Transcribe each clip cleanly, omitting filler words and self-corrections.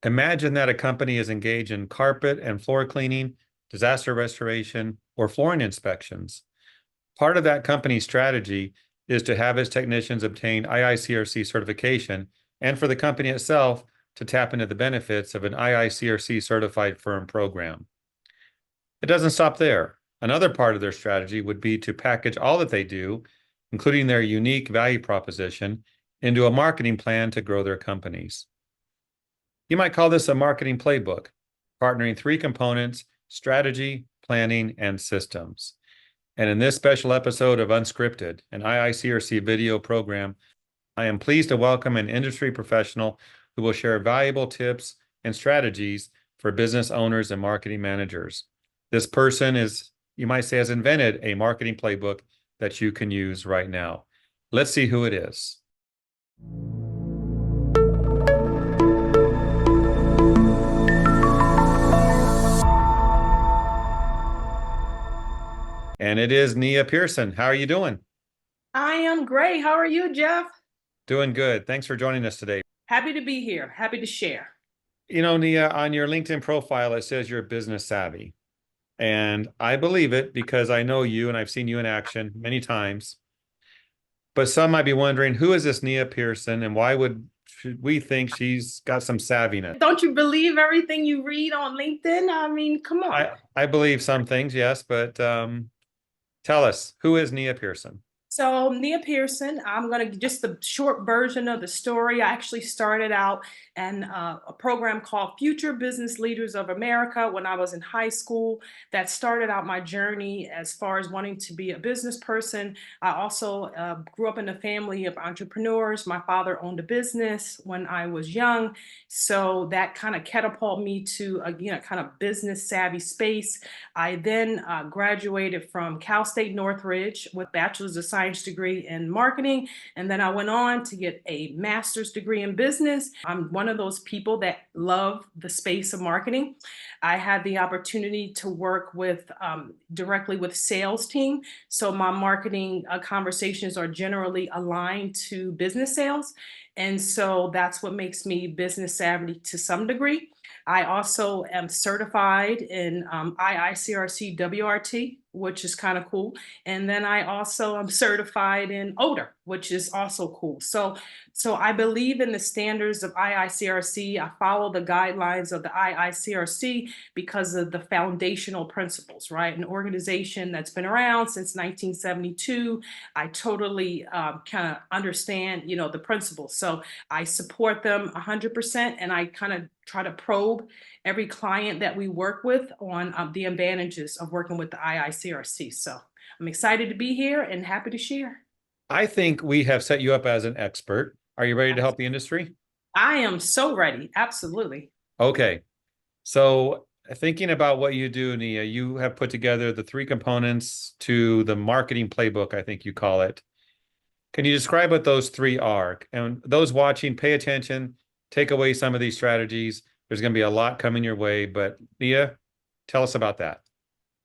Imagine that a company is engaged in carpet and floor cleaning, disaster restoration, or flooring inspections. Part of that company's strategy is to have its technicians obtain IICRC certification and for the company itself to tap into the benefits of an IICRC Certified Firm program. It doesn't stop there. Another part of their strategy would be to package all that they do, including their unique value proposition, into a marketing plan to grow their companies. You might call this a marketing playbook, partnering three components: strategy, planning, and systems. And in this special episode of Unscripted, an IICRC video program, I am pleased to welcome an industry professional who will share valuable tips and strategies for business owners and marketing managers. This person is, you might say, has invented a marketing playbook that you can use right now. Let's see who it is. And it is Nia Pearson. How are you doing? I am great. How are you, Jeff? Doing good. Thanks for joining us today. Happy to be here. Happy to share. You know, Nia, on your LinkedIn profile, it says you're business savvy. And I believe it because I know you and I've seen you in action many times. But some might be wondering, who is this Nia Pearson and why should we think she's got some savviness? Don't you believe everything you read on LinkedIn? I mean, come on. I believe some things, yes, but tell us, who is Nia Pearson? So Nia Pearson, I'm going to just the short version of the story. I actually started out in a program called Future Business Leaders of America when I was in high school. That started out my journey as far as wanting to be a business person. I also grew up in a family of entrepreneurs. My father owned a business when I was young. So that kind of catapulted me to a kind of business savvy space. I then graduated from Cal State Northridge with bachelor's of science degree in marketing. And then I went on to get a master's degree in business. I'm one of those people that love the space of marketing. I had the opportunity to work with directly with sales team. So my marketing conversations are generally aligned to business sales. And so that's what makes me business savvy to some degree. I also am certified in IICRC WRT, which is kind of cool. And then I also am certified in odor, which is also cool. So I believe in the standards of IICRC. I follow the guidelines of the IICRC because of the foundational principles, right? An organization that's been around since 1972. I totally kind of understand, the principles. So I support them 100%, and I kind of try to probe every client that we work with on the advantages of working with the IICRC. So I'm excited to be here and happy to share. I think we have set you up as an expert. Are you ready to help the industry? I am so ready. Absolutely. Okay. So thinking about what you do, Nia, you have put together the three components to the marketing playbook, I think you call it. Can you describe what those three are? And those watching, pay attention, take away some of these strategies. There's going to be a lot coming your way, but Nia, tell us about that.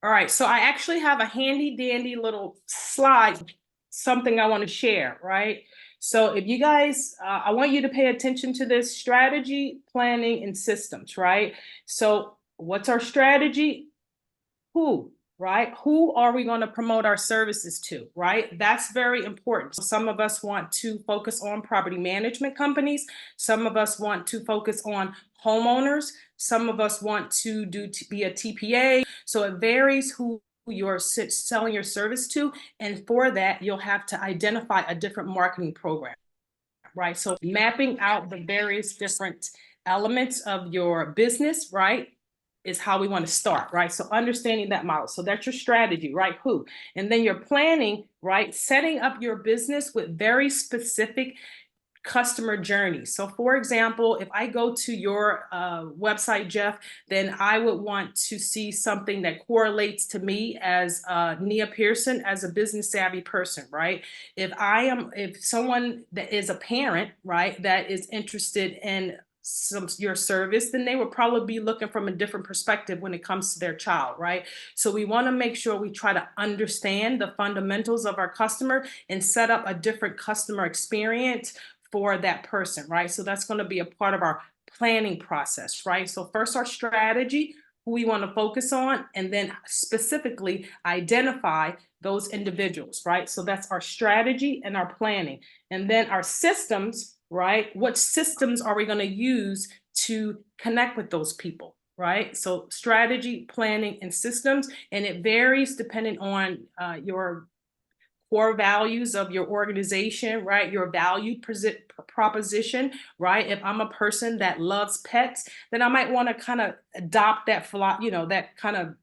All right. So I actually have a handy dandy little slide, something I want to share, right? So if you guys, I want you to pay attention to this: strategy, planning, and systems, right? So what's our strategy? Who? Right? Who are we going to promote our services to, right? That's very important. Some of us want to focus on property management companies. Some of us want to focus on homeowners. Some of us want to be a TPA. So it varies who you're selling your service to. And for that, you'll have to identify a different marketing program, right? So mapping out the various different elements of your business, right, is how we want to start, right? So understanding that model. So that's your strategy, right? Who? And then your planning, right? Setting up your business with very specific customer journey. So for example, if I go to your website, Jeff, then I would want to see something that correlates to me as Nia Pearson, as a business savvy person, right? If someone that is a parent, right, that is interested in your service, then they would probably be looking from a different perspective when it comes to their child, right? So we want to make sure we try to understand the fundamentals of our customer and set up a different customer experience for that person, right? So that's going to be a part of our planning process, right? So first our strategy, who we want to focus on, and then specifically identify those individuals, right? So that's our strategy and our planning. And then our systems, right? What systems are we going to use to connect with those people, right? So strategy, planning, and systems, and it varies depending on your core values of your organization, right? Your value proposition, right? If I'm a person that loves pets, then I might want to kind of adopt that, that kind of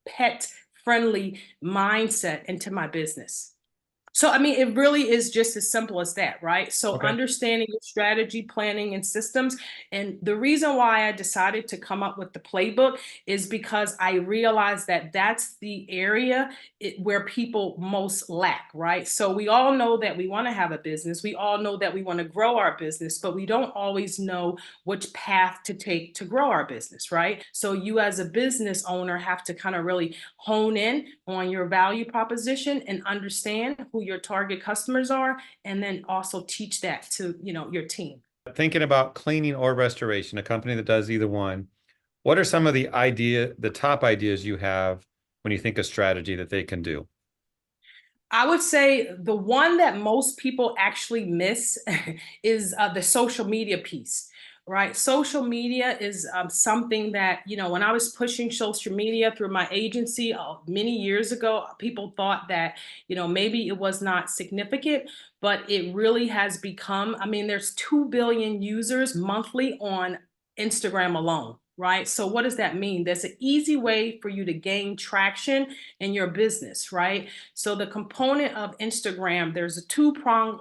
pet friendly mindset into my business. So, I mean, it really is just as simple as that, right? So, Okay. understanding your strategy, planning, and systems. And the reason why I decided to come up with the playbook is because I realized that that's the area where people most lack, right? So, we all know that we want to have a business. We all know that we want to grow our business, but we don't always know which path to take to grow our business, right? So, you as a business owner have to kind of really hone in on your value proposition and understand who your target customers are, and then also teach that to, your team. Thinking about cleaning or restoration, a company that does either one, what are some of the top ideas you have when you think of strategy that they can do? I would say the one that most people actually miss is the social media piece, right? Social media is something that, when I was pushing social media through my agency many years ago, people thought that, maybe it was not significant, but it really has become, I mean, there's 2 billion users monthly on Instagram alone. Right. So what does that mean? There's an easy way for you to gain traction in your business, right? So the component of Instagram, there's a two-prong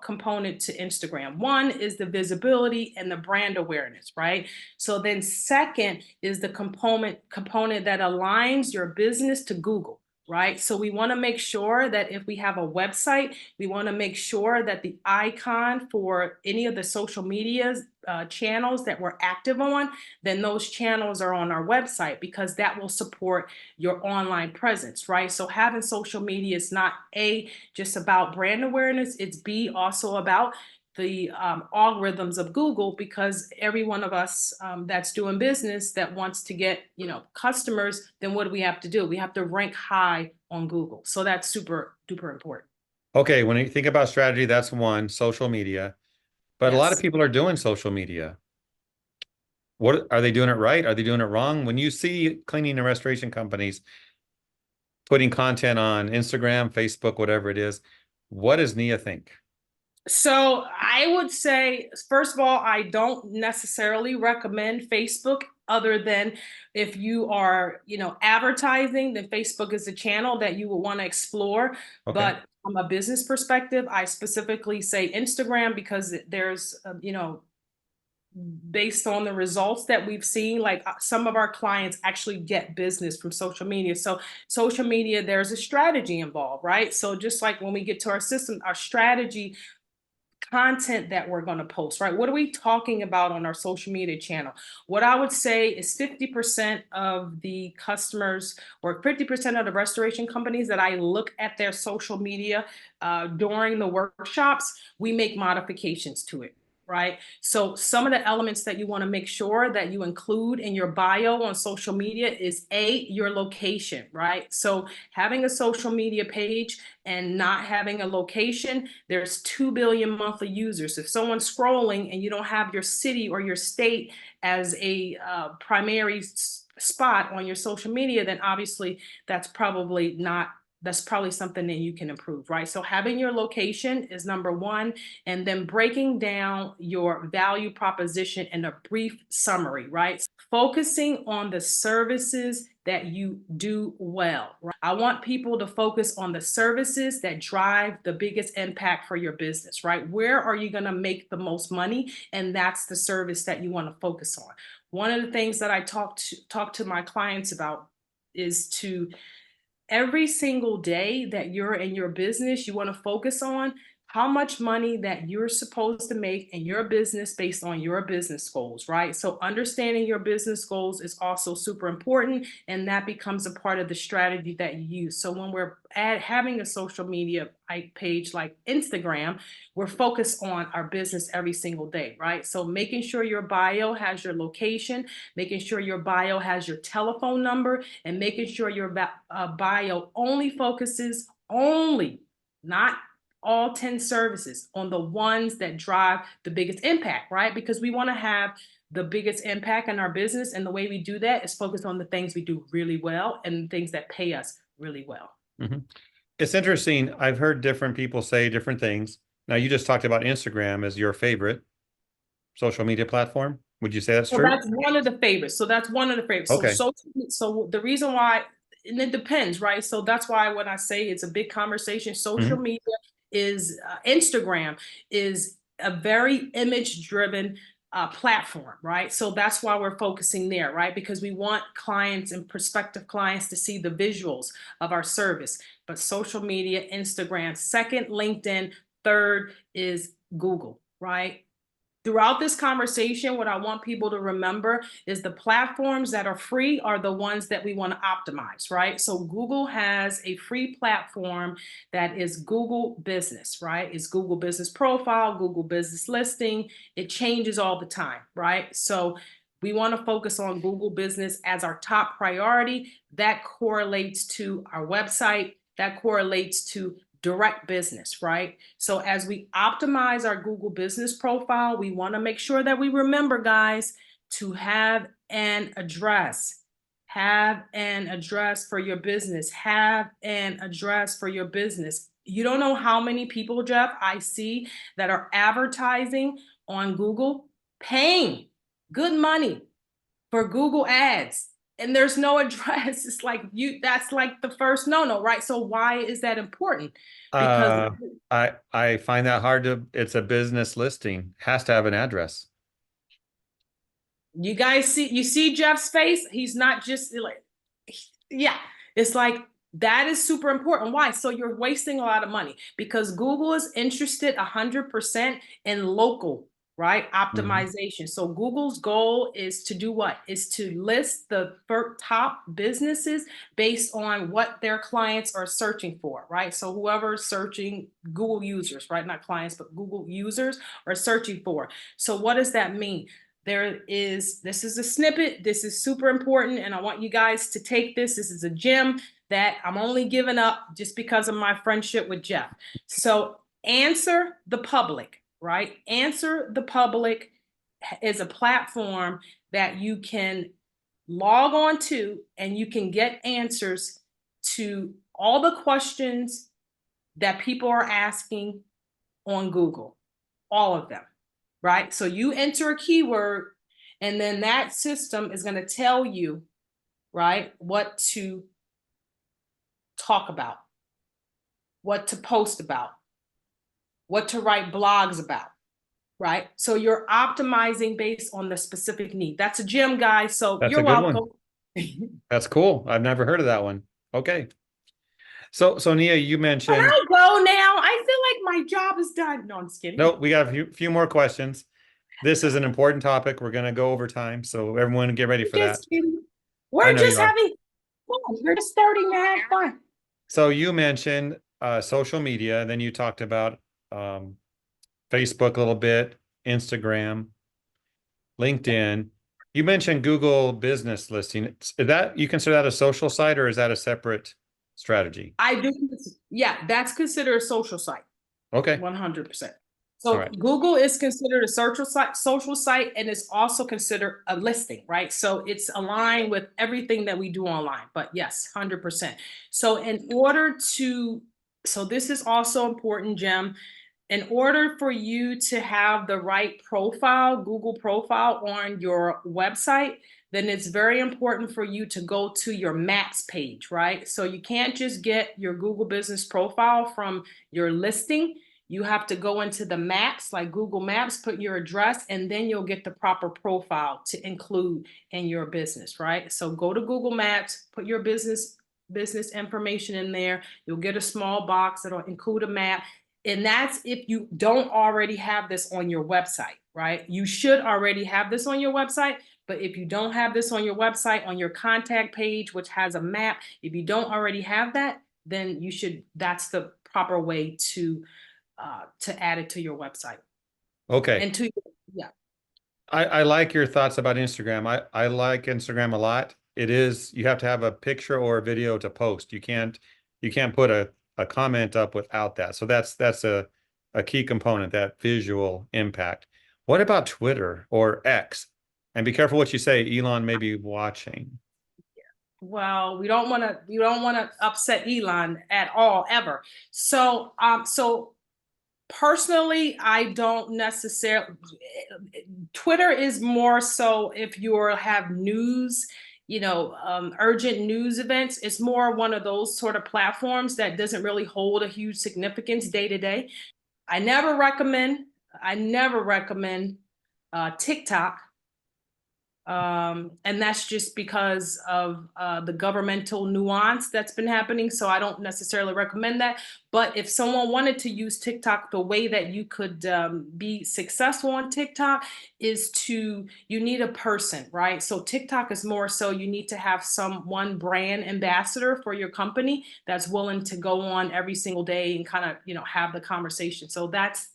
component to Instagram. One is the visibility and the brand awareness, right? So then second is the component that aligns your business to Google. Right. So we want to make sure that if we have a website, we want to make sure that the icon for any of the social media channels that we're active on, then those channels are on our website, because that will support your online presence, right? So having social media is not just about brand awareness, it's B, also about the algorithms of Google, because every one of us that's doing business that wants to get, customers, then what do we have to do? We have to rank high on Google. So that's super duper important. Okay, when you think about strategy, that's one, social media. But a lot of Yes. people are doing social media. What are they doing it right? Are they doing it wrong? When you see cleaning and restoration companies putting content on Instagram, Facebook, whatever it is, what does Nia think? So I would say, first of all, I don't necessarily recommend Facebook, other than if you are, advertising, then Facebook is a channel that you will want to explore. Okay. But from a business perspective, I specifically say Instagram, because there's, based on the results that we've seen, like some of our clients actually get business from social media. So social media, there's a strategy involved, right? So just like when we get to our system, our strategy content that we're going to post, right? What are we talking about on our social media channel? What I would say is 50% of the customers, or 50% of the restoration companies that I look at their social media during the workshops, we make modifications to it. Right. So some of the elements that you want to make sure that you include in your bio on social media is your location, right? So having a social media page and not having a location, there's 2 billion monthly users. If someone's scrolling and you don't have your city or your state as a primary spot on your social media, then obviously that's probably something that you can improve, right? So having your location is number one, and then breaking down your value proposition in a brief summary, right? Focusing on the services that you do well, right? I want people to focus on the services that drive the biggest impact for your business, right? Where are you going to make the most money? And that's the service that you want to focus on. One of the things that I talk to my clients about is to every single day that you're in your business, you want to focus on how much money that you're supposed to make in your business based on your business goals, right? So understanding your business goals is also super important, and that becomes a part of the strategy that you use. So when we're having a social media page like Instagram, we're focused on our business every single day, right? So making sure your bio has your location, making sure your bio has your telephone number, and making sure your bio only focuses not all 10 services on the ones that drive the biggest impact, right? Because we want to have the biggest impact in our business. And the way we do that is focus on the things we do really well and things that pay us really well. Mm-hmm. It's interesting. I've heard different people say different things. Now, you just talked about Instagram as your favorite social media platform. Would you say that's So true? that's one of the favorites. So that's one of the favorites. Okay. So the reason why, and it depends, right? So that's why when I say it's a big conversation, social Mm-hmm. media is Instagram is a very image-driven platform, right? So that's why we're focusing there, right? Because we want clients and prospective clients to see the visuals of our service. But social media, Instagram, second, LinkedIn, third is Google, right? Throughout this conversation, what I want people to remember is the platforms that are free are the ones that we want to optimize, right? So Google has a free platform that is Google Business, right? It's Google Business Profile, Google Business Listing. It changes all the time, right? So we want to focus on Google Business as our top priority. That correlates to our website. That correlates to direct business, right? So as we optimize our Google Business Profile, we want to make sure that we remember, guys, to have an address. Have an address for your business. Have an address for your business. You don't know how many people, Jeff, I see that are advertising on Google, paying good money for Google ads, and there's no address. It's like that's like the first no, right? So why is that important? Because Uh, I find that hard to, it's a business listing, has to have an address. you see Jeff's face. He's not just like, yeah, it's like that is super important. Why? So you're wasting a lot of money because Google is interested 100% in local, right? Mm-hmm. Optimization. So Google's goal is to do what? Is to list the top businesses based on what their clients are searching for, right? So whoever's searching, Google users, right? Not clients, but Google users are searching for. So what does that mean? This is a snippet. This is super important. And I want you guys to take this. This is a gem that I'm only giving up just because of my friendship with Jeff. So Answer the Public, right? Answer the Public is a platform that you can log on to and you can get answers to all the questions that people are asking on Google, all of them, right? So you enter a keyword and then that system is going to tell you, right, what to talk about, what to post about, what to write blogs about, right? So you're optimizing based on the specific need. That's a gem, guys. So That's a you're good one. welcome. Can That's cool. I've never heard of that one. Okay. So Nia, you mentioned, I go now? I feel like my job is done. No, I'm just kidding. no, we got a few more questions. This is an important topic. We're going to go over time, so everyone get ready for that. Just kidding. I We're know you just are. having fun. We're just starting to have fun. So you mentioned social media, then you talked about um, Facebook a little bit, Instagram, LinkedIn. You mentioned Google Business Listing. Is that, you consider that a social site or is that a separate strategy? I do. Yeah, that's considered a social site. Okay. 100%. All So right. Google is considered a social site, and it's also considered a listing, right? So it's aligned with everything that we do online. But yes, 100%. So so this is also important, Jem. In order for you to have the right profile, Google profile on your website, then it's very important for you to go to your maps page, right? So you can't just get your Google business profile from your listing. You have to go into the maps, like Google Maps, put your address, and then you'll get the proper profile to include in your business, right? So go to Google Maps, put your business information in there. You'll get a small box that'll include a map. And that's if you don't already have this on your website, right? You should already have this on your website. But if you don't have this on your website, on your contact page, which has a map, if you don't already have that, then you should, that's the proper way to add it to your website. Okay. And to, yeah. I like your thoughts about Instagram. I like Instagram a lot. It is, you have to have a picture or a video to post. You can't put a comment up without that. So that's a key component, that visual impact. What about Twitter or X? And be careful what you say. Elon may be watching. Well, we don't want to upset Elon at all, ever. So personally, I don't necessarily, Twitter is more so if you have news, urgent news events. It's more one of those sort of platforms that doesn't really hold a huge significance day to day. I never recommend TikTok. And that's just because of the governmental nuance that's been happening. So I don't necessarily recommend that. But if someone wanted to use TikTok, the way that you could be successful on TikTok is you need a person, right? So TikTok is more so you need to have one brand ambassador for your company that's willing to go on every single day and kind of, have the conversation. So that's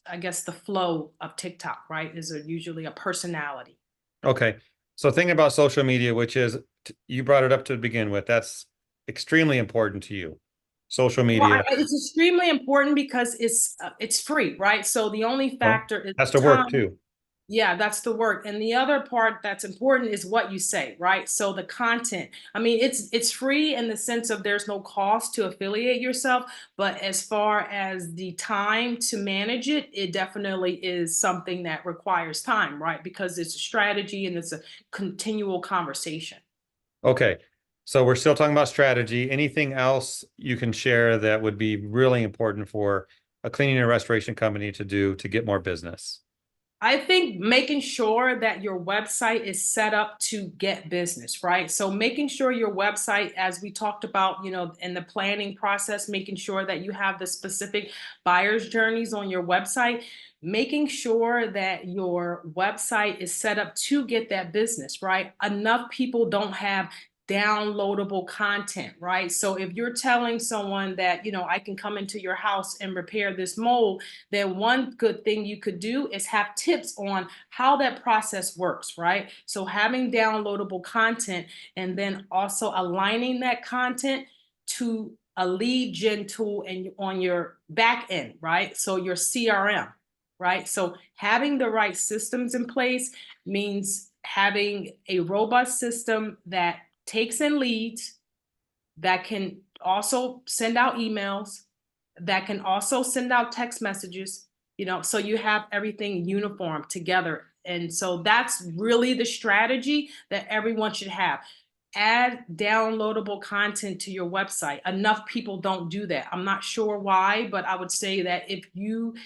I guess the flow of TikTok, right, is usually a personality. Okay. So thinking about social media, which is, you brought it up to begin with, that's extremely important to you. Social Well, media. it's extremely important because it's free, right? So the only Well, factor is has to work time. too. Yeah, that's the work. And the other part that's important is what you say, right? So the content. I mean, it's free in the sense of there's no cost to affiliate yourself, but as far as the time to manage it, it definitely is something that requires time, right? Because it's a strategy and it's a continual conversation. Okay. So we're still talking about strategy. Anything else you can share that would be really important for a cleaning and restoration company to do to get more business? I think making sure that your website is set up to get business, right? So making sure your website, as we talked about, in the planning process, making sure that you have the specific buyer's journeys on your website, making sure that your website is set up to get that business, right? Enough people don't have downloadable content, right? So if you're telling someone that, I can come into your house and repair this mold, then one good thing you could do is have tips on how that process works, right? So having downloadable content and then also aligning that content to a lead gen tool and on your back end, right? So your CRM, right? So having the right systems in place means having a robust system that takes in leads, that can also send out emails, that can also send out text messages, so you have everything uniform together. And so that's really the strategy that everyone should have. Add downloadable content to your website. Enough people don't do that. I'm not sure why, but I would say that if you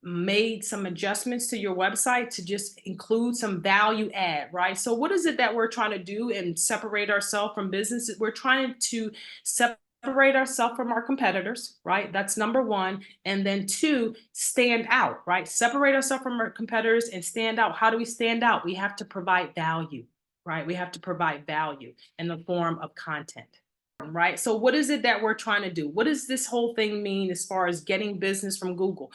made some adjustments to your website to just include some value add, right? So what is it that we're trying to do and separate ourselves from businesses? We're trying to separate ourselves from our competitors, right? That's number one. And then two, stand out, right? Separate ourselves from our competitors and stand out. How do we stand out? We have to provide value, right? We have to provide value in the form of content. Right. So what is it that we're trying to do? What does this whole thing mean as far as getting business from Google?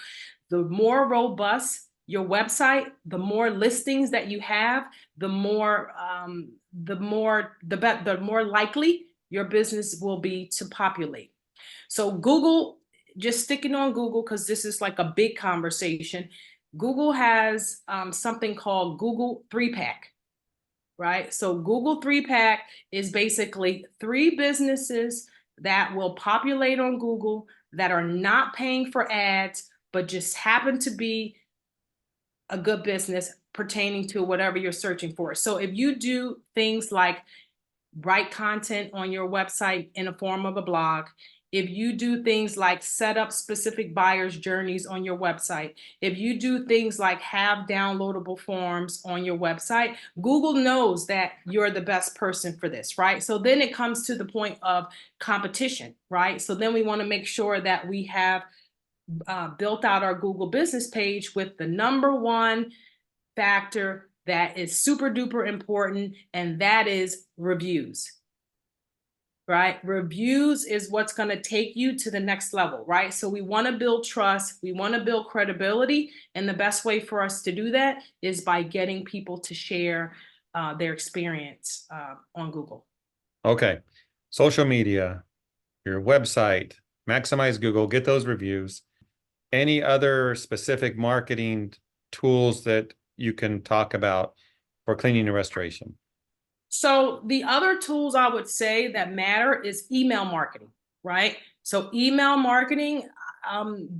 The more robust your website, the more listings that you have, the more likely your business will be to populate. So Google, just sticking on Google, because this is like a big conversation. Google has something called Google 3-Pack. Right? So Google 3-Pack is basically 3 businesses that will populate on Google that are not paying for ads, but just happen to be a good business pertaining to whatever you're searching for. So if you do things like write content on your website in a form of a blog, if you do things like set up specific buyer's journeys on your website, if you do things like have downloadable forms on your website, Google knows that you're the best person for this, right? So then it comes to the point of competition, right? So then we want to make sure that we have built out our Google business page with the number one factor that is super duper important, and that is reviews. Right? Reviews is what's going to take you to the next level, right? So we want to build trust, we want to build credibility, and the best way for us to do that is by getting people to share their experience on Google. Okay. Social media, your website, maximize Google, get those reviews. Any other specific marketing tools that you can talk about for cleaning and restoration? So the other tools I would say that matter is email marketing, right? So email marketing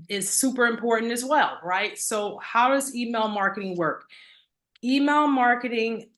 is super important as well, right? So how does email marketing work? Email marketing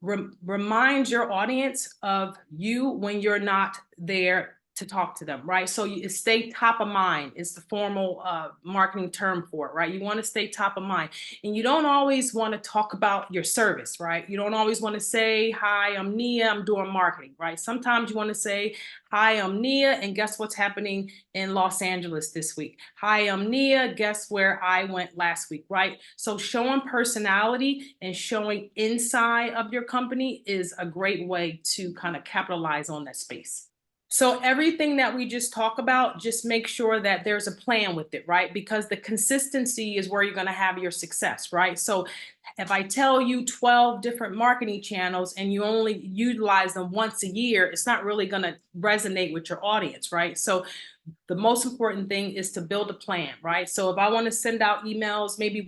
reminds your audience of you when you're not there to talk to them, right? So you stay top of mind is the formal marketing term for it, right? You want to stay top of mind, and you don't always want to talk about your service, right? You don't always want to say, "Hi, I'm Nia, I'm doing marketing," right? Sometimes you want to say, "Hi, I'm Nia, and guess what's happening in Los Angeles this week? Hi, I'm Nia, guess where I went last week," right? So showing personality and showing inside of your company is a great way to kind of capitalize on that space. So everything that we just talk about, just make sure that there's a plan with it, right? Because the consistency is where you're going to have your success, right? So if I tell you 12 different marketing channels and you only utilize them once a year, it's not really going to resonate with your audience, right? So the most important thing is to build a plan, right? So if I want to send out emails maybe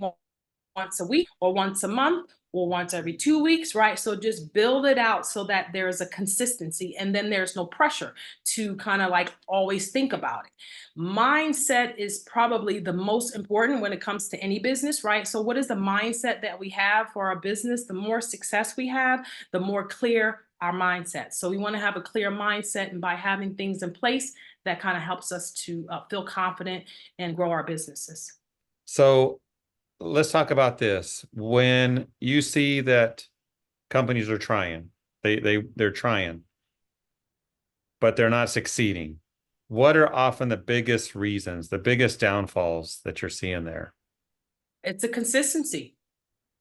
once a week or once a month or once every 2 weeks, right? So just build it out so that there's a consistency, and then there's no pressure to kind of like always think about it. Mindset is probably the most important when it comes to any business, right? So what is the mindset that we have for our business? The more success we have, the more clear our mindset. So we want to have a clear mindset, and by having things in place, that kind of helps us to feel confident and grow our businesses. So let's talk about this. When you see that companies are trying, they're trying, but they're not succeeding, what are often the biggest reasons, the biggest downfalls that you're seeing there? It's a consistency,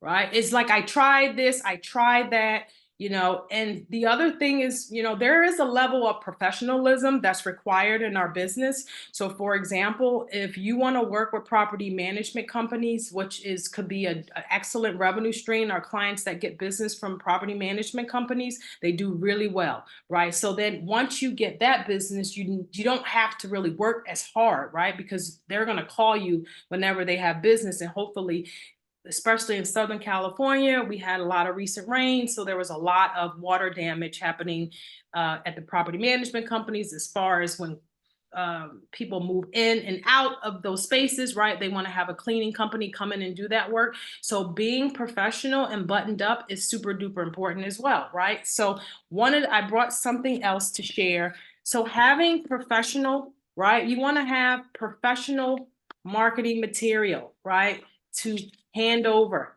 right? It's like, I tried this, I tried that, and the other thing is, there is a level of professionalism that's required in our business. So for example, if you want to work with property management companies, which could be an excellent revenue stream, our clients that get business from property management companies, they do really well, right? So then once you get that business, you don't have to really work as hard, right? Because they're going to call you whenever they have business, and hopefully, especially in Southern California, we had a lot of recent rain. So there was a lot of water damage happening at the property management companies as far as when people move in and out of those spaces, right? They want to have a cleaning company come in and do that work. So being professional and buttoned up is super duper important as well, right? So I brought something else to share. So having professional, right? You want to have professional marketing material, right? To hand over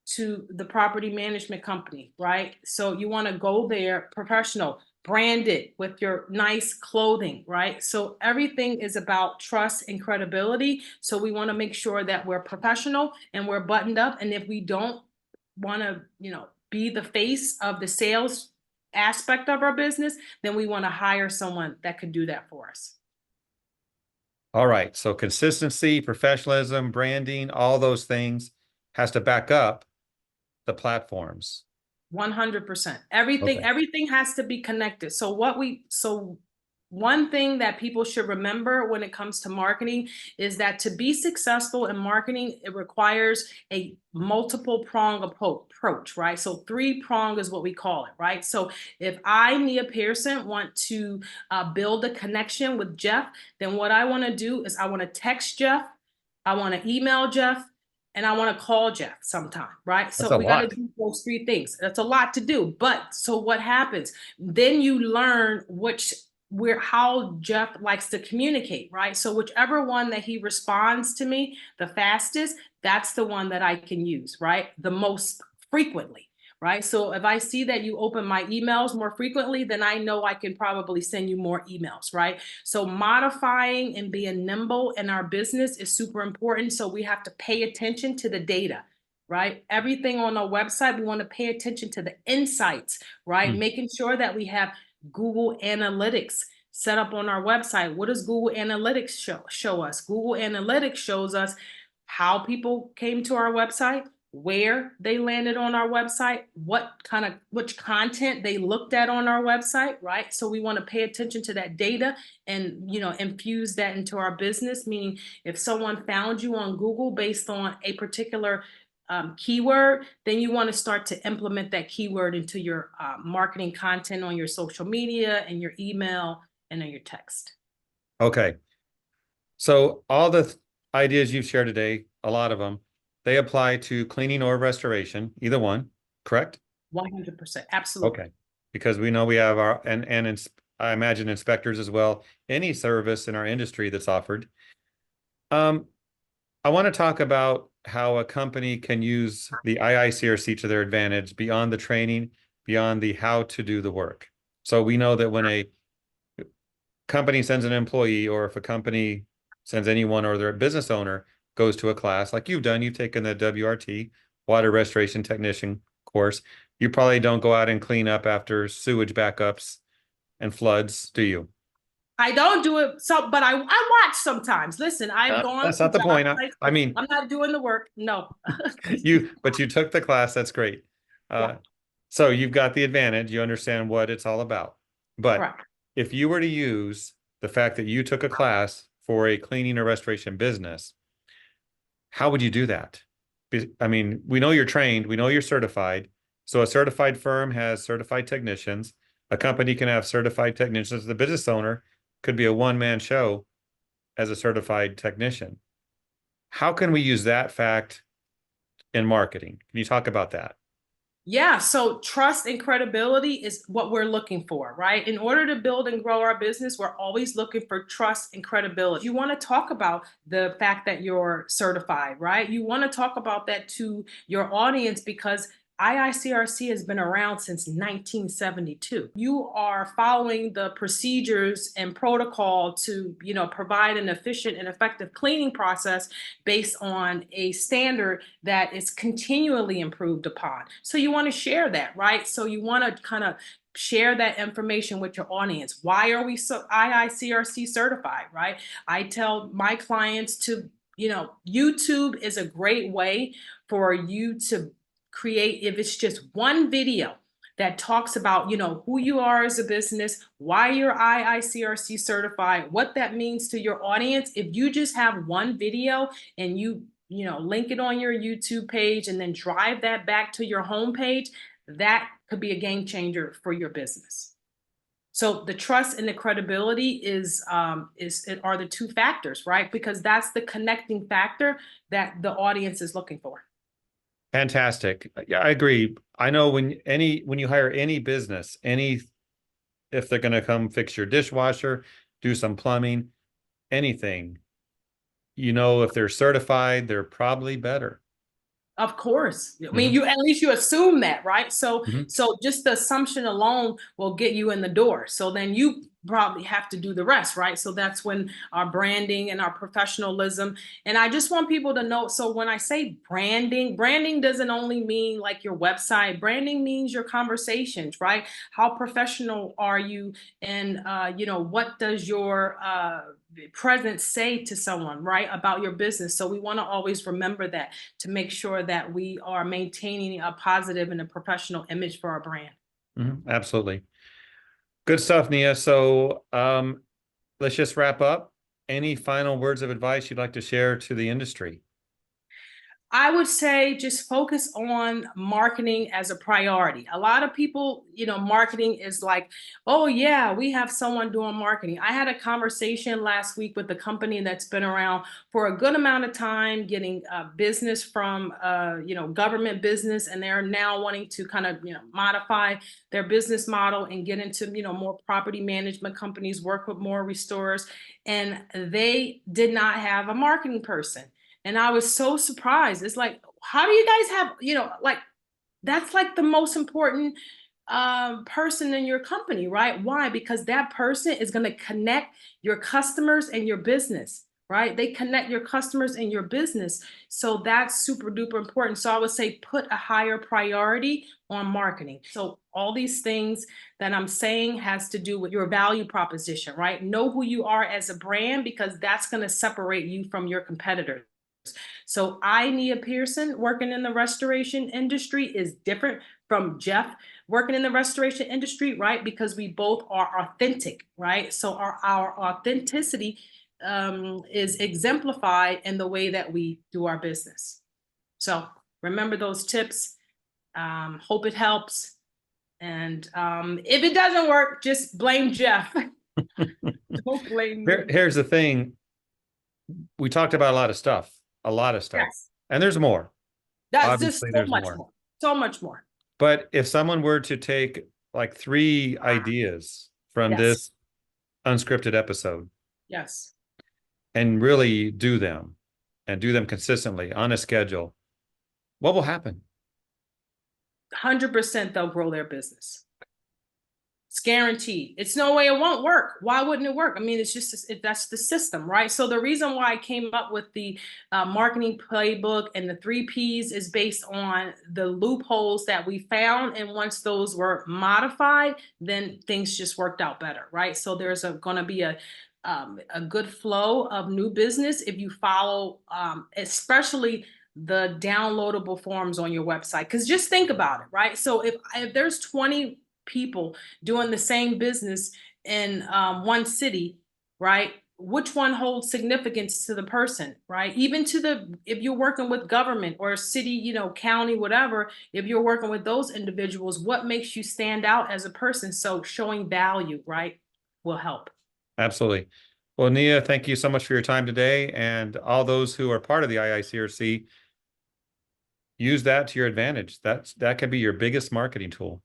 to the property management company, right? So you want to go there professional, branded with your nice clothing, right? So everything is about trust and credibility. So we want to make sure that we're professional and we're buttoned up. And if we don't want to, be the face of the sales aspect of our business, then we want to hire someone that could do that for us. All right. So consistency, professionalism, branding, all those things has to back up the platforms. 100%. Everything has to be connected. So one thing that people should remember when it comes to marketing is that to be successful in marketing, it requires a multiple prong approach, right? So 3-prong is what we call it, right? So if I, Nia Pearson, want to build a connection with Jeff, then what I want to do is I want to text Jeff, I want to email Jeff, and I want to call Jeff sometime, right? So we got to do those 3 things. That's a lot to do. But so what happens? Then you learn which how Jeff likes to communicate, right? So whichever one that he responds to me the fastest, that's the one that I can use, right? The most frequently. Right. So if I see that you open my emails more frequently, then I know I can probably send you more emails. Right. So modifying and being nimble in our business is super important. So we have to pay attention to the data. Right. Everything on our website, we want to pay attention to the insights. Right. Making sure that we have Google Analytics set up on our website. What does Google Analytics show us? Google Analytics shows us how people came to our website, where they landed on our website, which content they looked at on our website, right? So we want to pay attention to that data and, infuse that into our business. Meaning if someone found you on Google based on a particular keyword, then you want to start to implement that keyword into your marketing content on your social media and your email and on your text. Okay. So all the ideas you've shared today, a lot of them, they apply to cleaning or restoration, either one, correct? 100%. Absolutely. Okay. Because we know we have our, and I imagine inspectors as well, any service in our industry that's offered. I want to talk about how a company can use the IICRC to their advantage beyond the training, beyond the how to do the work. So we know that when a company sends an employee, or if a company sends anyone or their business owner goes to a class like you've done, you've taken the WRT, Water Restoration Technician course, you probably don't go out and clean up after sewage backups and floods, do you? I don't do it, but I watch sometimes. Listen, I've gone That's to not the job point. sites. I mean, I'm not doing the work. No. but you took the class. That's great. Yeah, So you've got the advantage. You understand what it's all about. But correct. if you were to use the fact that you took a class for a cleaning or restoration business, how would you do that? I mean, we know you're trained. We know you're certified. So a certified firm has certified technicians. A company can have certified technicians. The business owner could be a one-man show as a certified technician. How can we use that fact in marketing? Can you talk about that? Yeah, so trust and credibility is what we're looking for, right? In order to build and grow our business, we're always looking for trust and credibility. You want to talk about the fact that you're certified, right? You want to talk about that to your audience because IICRC has been around since 1972. You are following the procedures and protocol to, provide an efficient and effective cleaning process based on a standard that is continually improved upon. So you want to share that, right? So you want to kind of share that information with your audience. Why are we so IICRC certified, right? I tell my clients to, YouTube is a great way for you to create, if it's just one video that talks about, who you are as a business, why you're IICRC certified, what that means to your audience. If you just have one video and you link it on your YouTube page and then drive that back to your homepage, that could be a game changer for your business. So the trust and the credibility are the two factors, right? Because that's the connecting factor that the audience is looking for. Fantastic. Yeah, I agree. I know when you hire any business, if they're going to come fix your dishwasher, do some plumbing, anything, if they're certified, they're probably better. Of course. I mean, you at least you assume that, right? So Mhm. so just the assumption alone will get you in the door. So then you probably have to do the rest, right? So that's when our branding and our professionalism. And I just want people to know, so when I say branding doesn't only mean like your website. Branding means your conversations, right? How professional are you? And what does your presence say to someone, right, about your business? So we want to always remember that to make sure that we are maintaining a positive and a professional image for our brand. Absolutely. Good stuff, Nia. So let's just wrap up. Any final words of advice you'd like to share to the industry? I would say just focus on marketing as a priority. A lot of people, marketing is like, oh yeah, we have someone doing marketing. I had a conversation last week with a company that's been around for a good amount of time, getting business from, government business, and they're now wanting to kind of, modify their business model and get into, more property management companies, work with more restorers, and they did not have a marketing person. And I was so surprised. It's like, how do you guys have, like, that's like the most important person in your company, right? Why? Because that person is going to connect your customers and your business, right? They connect your customers and your business. So that's super duper important. So I would say put a higher priority on marketing. So all these things that I'm saying has to do with your value proposition, right? Know who you are as a brand, because that's going to separate you from your competitors. So Nia Pearson, working in the restoration industry, is different from Jeff working in the restoration industry, right? Because we both are authentic, right? So our authenticity is exemplified in the way that we do our business. So remember those tips. Hope it helps. And if it doesn't work, just blame Jeff. Don't blame me. Here's the thing. We talked about a lot of stuff. Yes. And there's more. That's Obviously, just so there's much more. more. So much more. But if someone were to take like 3 ideas from Yes. this unscripted episode Yes. and really do them and do them consistently on a schedule, what will happen? 100% they'll grow their business. It's guaranteed. It's no way it won't work. Why wouldn't it work? I mean, it's just, that's the system, right? So the reason why I came up with the marketing playbook and the 3 Ps is based on the loopholes that we found. And once those were modified, then things just worked out better, right? So there's going to be a good flow of new business if you follow, especially the downloadable forms on your website. Because just think about it, right? So if there's 20 people doing the same business in one city, right? Which one holds significance to the person, right? Even to if you're working with government or city, county, whatever, if you're working with those individuals, what makes you stand out as a person? So showing value, right, will help. Absolutely. Well, Nia, thank you so much for your time today. And all those who are part of the IICRC, use that to your advantage. That can be your biggest marketing tool.